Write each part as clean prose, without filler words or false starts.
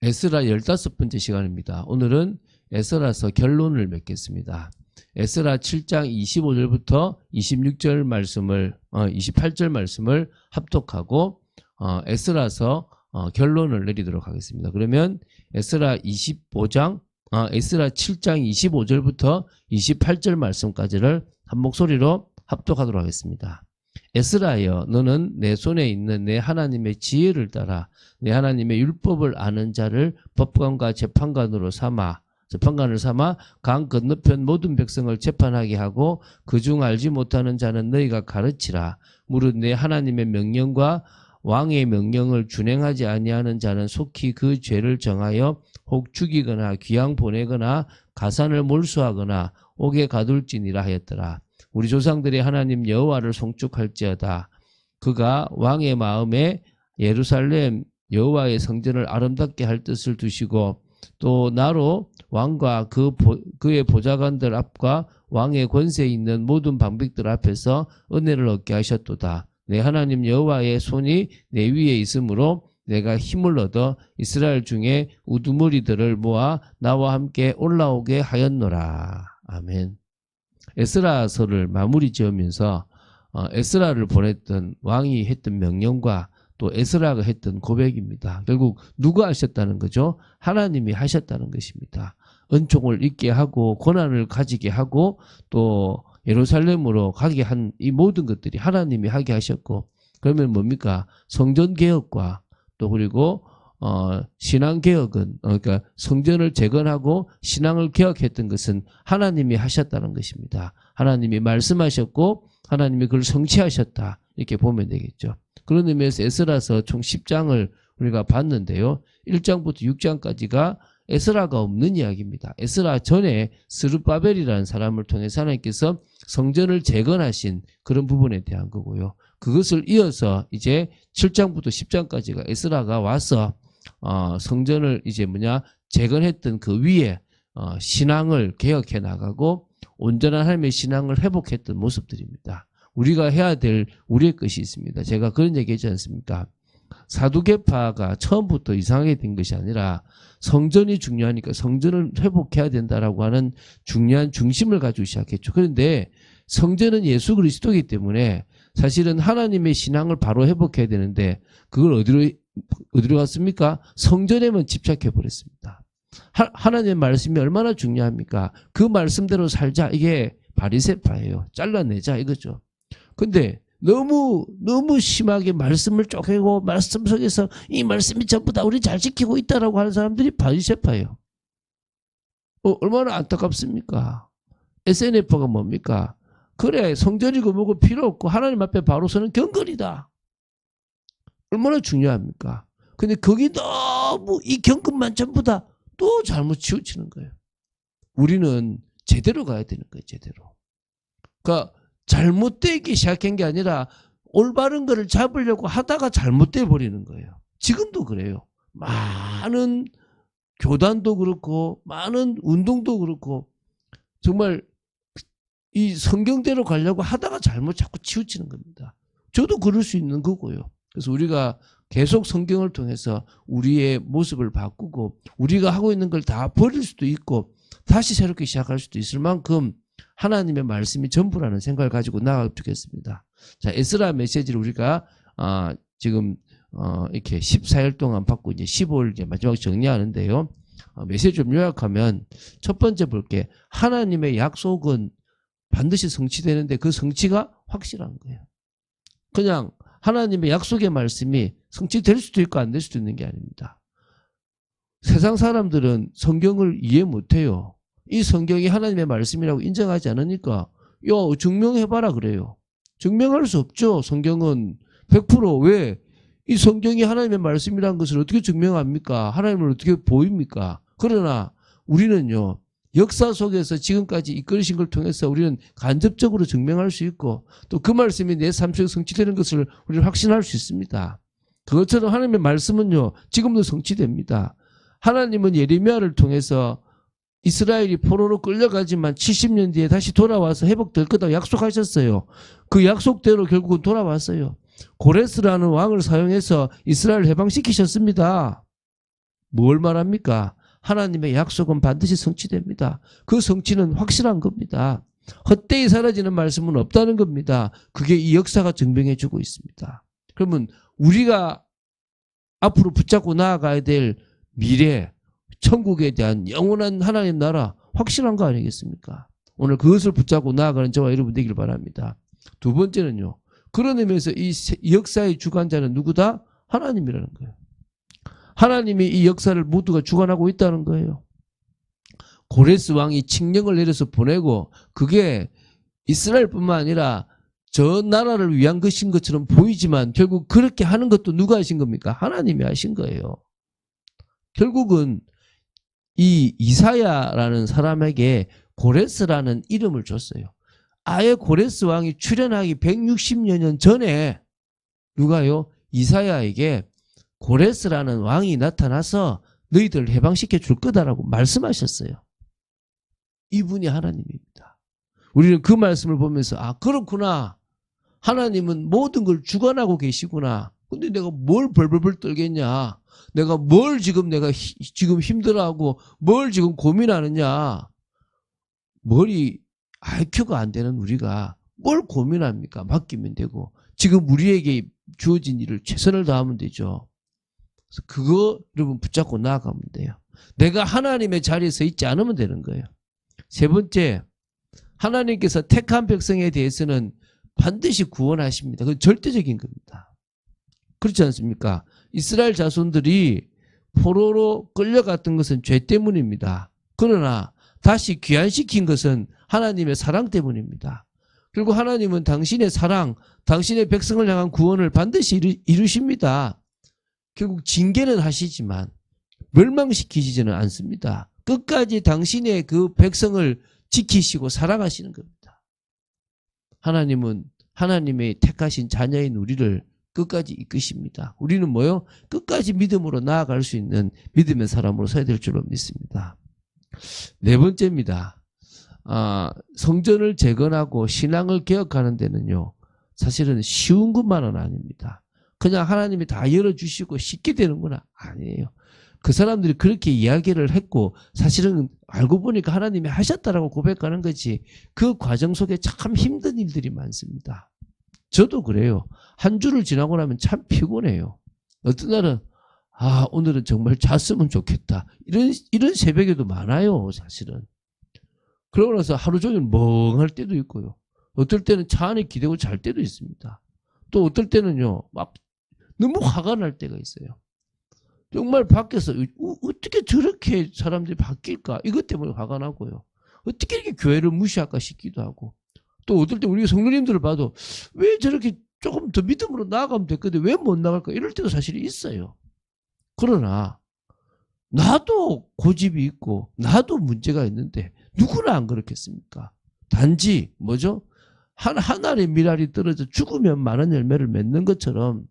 에스라 15번째 시간입니다. 오늘은 에스라서 결론을 맺겠습니다. 에스라 7장 25절부터 26절 말씀을 28절 말씀을 합독하고 에스라서 결론을 내리도록 하겠습니다. 그러면 에스라 7장 25절부터 28절 말씀까지를 한 목소리로 합독하도록 하겠습니다. 에스라여, 너는 내 손에 있는 내 하나님의 지혜를 따라 내 하나님의 율법을 아는 자를 법관과 재판관을 삼아 강 건너편 모든 백성을 재판하게 하고 그중 알지 못하는 자는 너희가 가르치라. 무릇 내 하나님의 명령과 왕의 명령을 준행하지 아니하는 자는 속히 그 죄를 정하여 혹 죽이거나 귀양 보내거나 가산을 몰수하거나 옥에 가둘지니라 하였더라. 우리 조상들의 하나님 여호와를 송축할지어다. 그가 왕의 마음에 예루살렘 여호와의 성전을 아름답게 할 뜻을 두시고 또 나로 왕과 그의 보좌관들 앞과 왕의 권세에 있는 모든 방백들 앞에서 은혜를 얻게 하셨도다. 내 하나님 여호와의 손이 내 위에 있으므로 내가 힘을 얻어 이스라엘 중에 우두머리들을 모아 나와 함께 올라오게 하였노라. 아멘. 에스라서를 마무리 지으면서 에스라를 보냈던 왕이 했던 명령과 또 에스라가 했던 고백입니다. 결국 누가 하셨다는 거죠? 하나님이 하셨다는 것입니다. 은총을 잊게 하고 고난을 가지게 하고 또 예루살렘으로 가게 한 이 모든 것들이 하나님이 하게 하셨고, 그러면 뭡니까? 성전개혁과 또 그리고 신앙개혁은 그러니까 성전을 재건하고 신앙을 개혁했던 것은 하나님이 하셨다는 것입니다. 하나님이 말씀하셨고 하나님이 그걸 성취하셨다, 이렇게 보면 되겠죠. 그런 의미에서 에스라서 총 10장을 우리가 봤는데요. 1장부터 6장까지가 에스라가 없는 이야기입니다. 에스라 전에 스룹바벨이라는 사람을 통해서 하나님께서 성전을 재건하신 그런 부분에 대한 거고요. 그것을 이어서 이제 7장부터 10장까지가 에스라가 와서 성전을 이제 재건했던 그 위에 신앙을 개혁해 나가고 온전한 하나님의 신앙을 회복했던 모습들입니다. 우리가 해야 될 우리의 것이 있습니다. 제가 그런 얘기 했지 않습니까? 사두개파가 처음부터 이상하게 된 것이 아니라 성전이 중요하니까 성전을 회복해야 된다라고 하는 중요한 중심을 가지고 시작했죠. 그런데 성전은 예수 그리스도이기 때문에 사실은 하나님의 신앙을 바로 회복해야 되는데 그걸 어디로 갔습니까? 성전에만 집착해 버렸습니다. 하나님의 말씀이 얼마나 중요합니까? 그 말씀대로 살자, 이게 바리새파예요. 잘라내자 이거죠. 근데 너무 심하게 말씀을 쪼개고 말씀 속에서 이 말씀이 전부 다 우리 잘 지키고 있다라고 하는 사람들이 바리새파예요. 얼마나 안타깝습니까? SNF가 뭡니까? 그래, 성전이고 뭐고 필요 없고 하나님 앞에 바로 서는 경건이다. 얼마나 중요합니까? 근데 거기 너무 이 경건만 전부 다 또 잘못 치우치는 거예요. 우리는 제대로 가야 되는 거예요. 제대로. 그러니까 잘못되기 시작한 게 아니라 올바른 거를 잡으려고 하다가 잘못돼 버리는 거예요. 지금도 그래요. 많은 교단도 그렇고 많은 운동도 그렇고 정말 이 성경대로 가려고 하다가 자꾸 치우치는 겁니다. 저도 그럴 수 있는 거고요. 그래서 우리가 계속 성경을 통해서 우리의 모습을 바꾸고 우리가 하고 있는 걸 다 버릴 수도 있고 다시 새롭게 시작할 수도 있을 만큼 하나님의 말씀이 전부라는 생각을 가지고 나아가면 좋겠습니다. 자, 에스라 메시지를 우리가 지금 이렇게 14일 동안 받고 이제 15일 이제 마지막 정리하는데요. 메시지 좀 요약하면 첫 번째 볼게. 하나님의 약속은 반드시 성취되는데 그 성취가 확실한 거예요. 그냥 하나님의 약속의 말씀이 성취될 수도 있고 안 될 수도 있는 게 아닙니다. 세상 사람들은 성경을 이해 못해요. 이 성경이 하나님의 말씀이라고 인정하지 않으니까 증명해봐라 그래요. 증명할 수 없죠. 성경은 100%. 왜? 이 성경이 하나님의 말씀이라는 것을 어떻게 증명합니까? 하나님을 어떻게 보입니까? 그러나 우리는요, 역사 속에서 지금까지 이끌으신 걸 통해서 우리는 간접적으로 증명할 수 있고 또 그 말씀이 내 삶 속에 성취되는 것을 우리는 확신할 수 있습니다. 그것처럼 하나님의 말씀은요, 지금도 성취됩니다. 하나님은 예레미야를 통해서 이스라엘이 포로로 끌려가지만 70년 뒤에 다시 돌아와서 회복될 거다고 약속하셨어요. 그 약속대로 결국은 돌아왔어요. 고레스라는 왕을 사용해서 이스라엘을 해방시키셨습니다. 뭘 말합니까? 하나님의 약속은 반드시 성취됩니다. 그 성취는 확실한 겁니다. 헛되이 사라지는 말씀은 없다는 겁니다. 그게 이 역사가 증명해 주고 있습니다. 그러면 우리가 앞으로 붙잡고 나아가야 될 미래, 천국에 대한 영원한 하나님 나라 확실한 거 아니겠습니까? 오늘 그것을 붙잡고 나아가는 저와 여러분 되길 바랍니다. 두 번째는요. 그런 의미에서 이 역사의 주관자는 누구다? 하나님이라는 거예요. 하나님이 이 역사를 모두가 주관하고 있다는 거예요. 고레스 왕이 칙령을 내려서 보내고 그게 이스라엘뿐만 아니라 저 나라를 위한 것인 것처럼 보이지만 결국 그렇게 하는 것도 누가 하신 겁니까? 하나님이 하신 거예요. 결국은 이 이사야라는 사람에게 고레스라는 이름을 줬어요. 아예 고레스 왕이 출현하기 160여 년 전에 누가요? 이사야에게 고레스라는 왕이 나타나서 너희들을 해방시켜 줄 거다라고 말씀하셨어요. 이분이 하나님입니다. 우리는 그 말씀을 보면서 아 그렇구나. 하나님은 모든 걸 주관하고 계시구나. 근데 내가 뭘 벌벌벌 떨겠냐. 내가 뭘 지금 지금 힘들어하고 뭘 지금 고민하느냐. 머리 IQ가 안 되는 우리가 뭘 고민합니까? 맡기면 되고 지금 우리에게 주어진 일을 최선을 다하면 되죠. 그래서 그거 여러분 붙잡고 나아가면 돼요. 내가 하나님의 자리에 서 있지 않으면 되는 거예요. 세 번째, 하나님께서 택한 백성에 대해서는 반드시 구원하십니다. 그건 절대적인 겁니다. 그렇지 않습니까? 이스라엘 자손들이 포로로 끌려갔던 것은 죄 때문입니다. 그러나 다시 귀환시킨 것은 하나님의 사랑 때문입니다. 그리고 하나님은 당신의 사랑, 당신의 백성을 향한 구원을 반드시 이루십니다. 결국 징계는 하시지만 멸망시키지는 않습니다. 끝까지 당신의 그 백성을 지키시고 사랑하시는 겁니다. 하나님은 하나님의 택하신 자녀인 우리를 끝까지 이끄십니다. 우리는 뭐요? 끝까지 믿음으로 나아갈 수 있는 믿음의 사람으로 서야 될 줄로 믿습니다. 네 번째입니다. 성전을 재건하고 신앙을 개혁하는 데는요. 사실은 쉬운 것만은 아닙니다. 그냥 하나님이 다 열어주시고 쉽게 되는구나. 아니에요. 그 사람들이 그렇게 이야기를 했고 사실은 알고 보니까 하나님이 하셨다라고 고백하는 거지 그 과정 속에 참 힘든 일들이 많습니다. 저도 그래요. 한 주를 지나고 나면 참 피곤해요. 어떤 날은 오늘은 정말 잤으면 좋겠다. 이런 새벽에도 많아요. 사실은. 그러고 나서 하루 종일 멍할 때도 있고요. 어떨 때는 차 안에 기대고 잘 때도 있습니다. 또 어떨 때는요. 막 너무 화가 날 때가 있어요. 정말 밖에서 어떻게 저렇게 사람들이 바뀔까? 이것 때문에 화가 나고요. 어떻게 이렇게 교회를 무시할까 싶기도 하고. 또 어떨 때 우리 성도님들을 봐도 왜 저렇게 조금 더 믿음으로 나아가면 됐거든 왜 못 나갈까? 이럴 때도 사실 있어요. 그러나 나도 고집이 있고 나도 문제가 있는데 누구나 안 그렇겠습니까? 단지 뭐죠? 한 알의 밀알이 떨어져 죽으면 많은 열매를 맺는 것처럼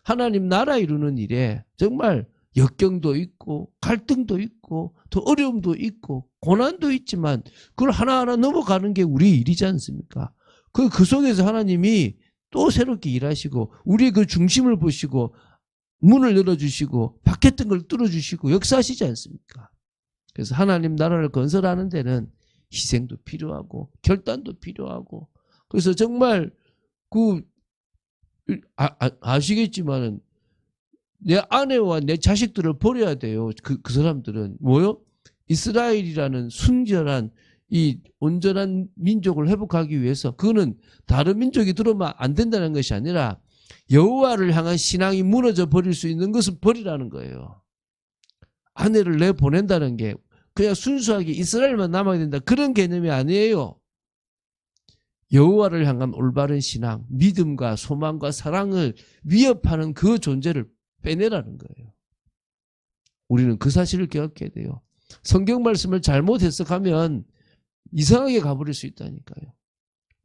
하나님 나라 이루는 일에 정말 역경도 있고 갈등도 있고 더 어려움도 있고 고난도 있지만 그걸 하나하나 넘어가는 게 우리 일이지 않습니까? 그 속에서 하나님이 또 새롭게 일하시고 우리의 그 중심을 보시고 문을 열어주시고 박혔던 걸 뚫어주시고 역사하시지 않습니까? 그래서 하나님 나라를 건설하는 데는 희생도 필요하고 결단도 필요하고 그래서 정말 아시겠지만은 내 아내와 내 자식들을 버려야 돼요. 그 사람들은 뭐요? 이스라엘이라는 순결한 이 온전한 민족을 회복하기 위해서 그거는 다른 민족이 들어오면 안 된다는 것이 아니라 여호와를 향한 신앙이 무너져 버릴 수 있는 것은 버리라는 거예요. 아내를 내보낸다는 게 그냥 순수하게 이스라엘만 남아야 된다 그런 개념이 아니에요. 여호와를 향한 올바른 신앙, 믿음과 소망과 사랑을 위협하는 그 존재를 빼내라는 거예요. 우리는 그 사실을 기억해야 돼요. 성경 말씀을 잘못 해석하면 이상하게 가버릴 수 있다니까요.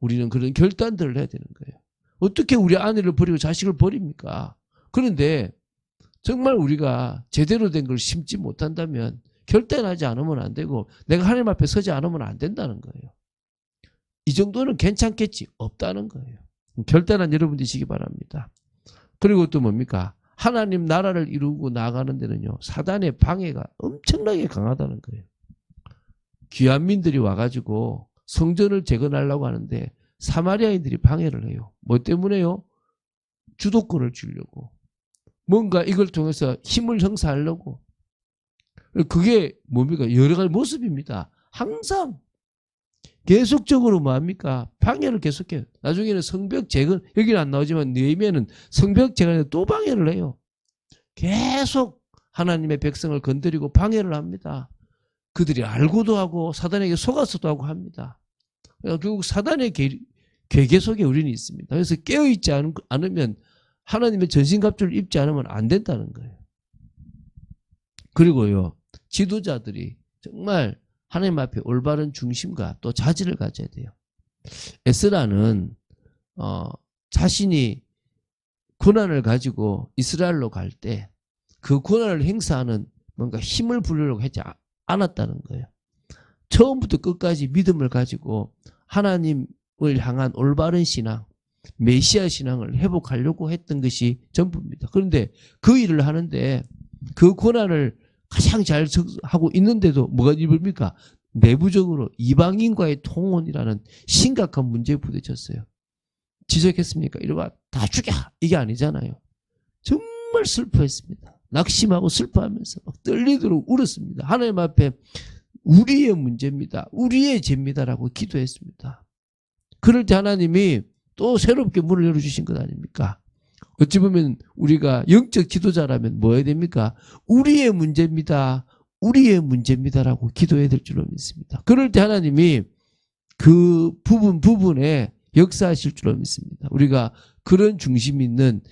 우리는 그런 결단들을 해야 되는 거예요. 어떻게 우리 아내를 버리고 자식을 버립니까? 그런데 정말 우리가 제대로 된 걸 심지 못한다면 결단하지 않으면 안 되고 내가 하나님 앞에 서지 않으면 안 된다는 거예요. 이 정도는 괜찮겠지 없다는 거예요. 결단한 여러분 되시기 바랍니다. 그리고 또 뭡니까? 하나님 나라를 이루고 나가는 데는요, 사단의 방해가 엄청나게 강하다는 거예요. 귀환민들이 와가지고 성전을 재건하려고 하는데 사마리아인들이 방해를 해요. 뭐 때문에요? 주도권을 주려고. 뭔가 이걸 통해서 힘을 형성하려고. 그게 뭡니까? 여러 가지 모습입니다. 항상 계속적으로 뭐합니까? 방해를 계속해요. 나중에는 성벽 재건, 여기는 안 나오지만 느헤미야는 성벽 재건에 또 방해를 해요. 계속 하나님의 백성을 건드리고 방해를 합니다. 그들이 알고도 하고 사단에게 속아서도 하고 합니다. 결국 사단의 괴계 속에 우리는 있습니다. 그래서 깨어있지 않으면 하나님의 전신갑주를 입지 않으면 안 된다는 거예요. 그리고요, 지도자들이 정말 하나님 앞에 올바른 중심과 또 자질을 가져야 돼요. 에스라는 자신이 고난을 가지고 이스라엘로 갈 때 그 고난을 행사하는 뭔가 힘을 부리려고 하지 않았다는 거예요. 처음부터 끝까지 믿음을 가지고 하나님을 향한 올바른 신앙, 메시아 신앙을 회복하려고 했던 것이 전부입니다. 그런데 그 일을 하는데 그 고난을 가장 잘 하고 있는데도 뭐가 입습니까? 내부적으로 이방인과의 통혼이라는 심각한 문제에 부딪혔어요. 지적했습니까? 이러고 다 죽여! 이게 아니잖아요. 정말 슬퍼했습니다. 낙심하고 슬퍼하면서 막 떨리도록 울었습니다. 하나님 앞에 우리의 문제입니다. 우리의 죄입니다라고 기도했습니다. 그럴 때 하나님이 또 새롭게 문을 열어주신 것 아닙니까? 어찌 보면 우리가 영적 기도자라면 뭐 해야 됩니까? 우리의 문제입니다. 우리의 문제입니다라고 기도해야 될 줄로 믿습니다. 그럴 때 하나님이 그 부분에 역사하실 줄로 믿습니다. 우리가 그런 중심 있는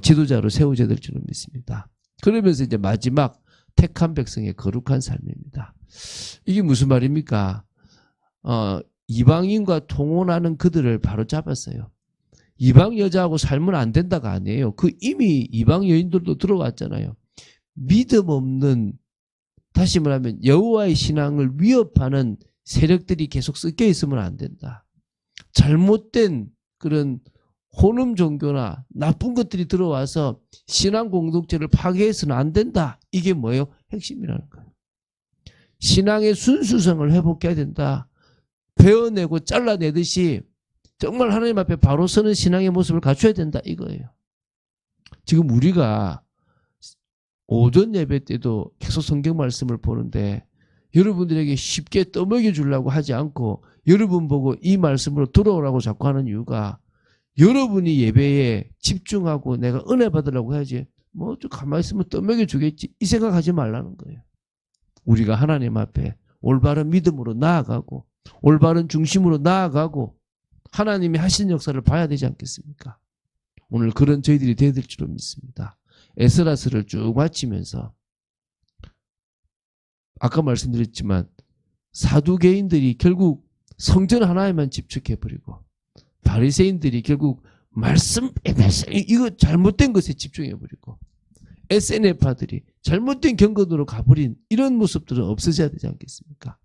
지도자로 세워져야 될 줄로 믿습니다. 그러면서 이제 마지막 택한 백성의 거룩한 삶입니다. 이게 무슨 말입니까? 이방인과 통혼하는 그들을 바로 잡았어요. 이방 여자하고 살면 안 된다가 아니에요. 그 이미 이방 여인들도 들어왔잖아요. 믿음 없는, 다시 말하면 여호와의 신앙을 위협하는 세력들이 계속 섞여 있으면 안 된다. 잘못된 그런 혼음 종교나 나쁜 것들이 들어와서 신앙 공동체를 파괴해서는 안 된다. 이게 뭐예요? 핵심이라는 거예요. 신앙의 순수성을 회복해야 된다. 베어내고 잘라내듯이 정말 하나님 앞에 바로 서는 신앙의 모습을 갖춰야 된다. 이거예요. 지금 우리가 오전 예배 때도 계속 성경 말씀을 보는데 여러분들에게 쉽게 떠먹여 주려고 하지 않고 여러분 보고 이 말씀으로 돌아오라고 자꾸 하는 이유가 여러분이 예배에 집중하고 내가 은혜 받으려고 해야지 뭐 좀 가만히 있으면 떠먹여 주겠지 이 생각하지 말라는 거예요. 우리가 하나님 앞에 올바른 믿음으로 나아가고 올바른 중심으로 나아가고 하나님이 하신 역사를 봐야 되지 않겠습니까? 오늘 그런 저희들이 되어야 될 줄로 믿습니다. 에스라서를 쭉 마치면서 아까 말씀드렸지만 사두개인들이 결국 성전 하나에만 집중해버리고 바리새인들이 결국 말씀 이거 잘못된 것에 집중해버리고 SNF파들이 잘못된 경건으로 가버린 이런 모습들은 없어져야 되지 않겠습니까?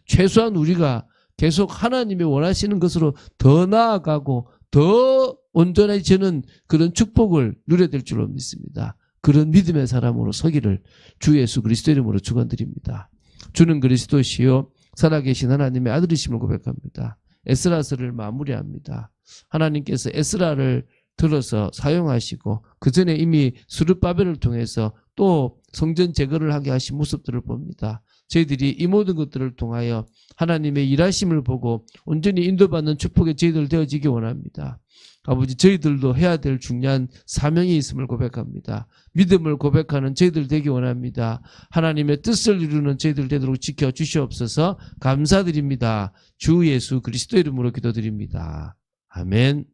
최소한 우리가 계속 하나님이 원하시는 것으로 더 나아가고 더 온전해지는 그런 축복을 누려야 될 줄로 믿습니다. 그런 믿음의 사람으로 서기를 주 예수 그리스도 이름으로 축원드립니다. 주는 그리스도시요 살아계신 하나님의 아들이심을 고백합니다. 에스라서를 마무리합니다. 하나님께서 에스라를 들어서 사용하시고 그 전에 이미 스룹바벨을 통해서 또 성전 제거를 하게 하신 모습들을 봅니다. 저희들이 이 모든 것들을 통하여 하나님의 일하심을 보고 온전히 인도받는 축복의 저희들 되어지기 원합니다. 아버지, 저희들도 해야 될 중요한 사명이 있음을 고백합니다. 믿음을 고백하는 저희들 되기 원합니다. 하나님의 뜻을 이루는 저희들 되도록 지켜주시옵소서. 감사드립니다. 주 예수 그리스도 이름으로 기도드립니다. 아멘.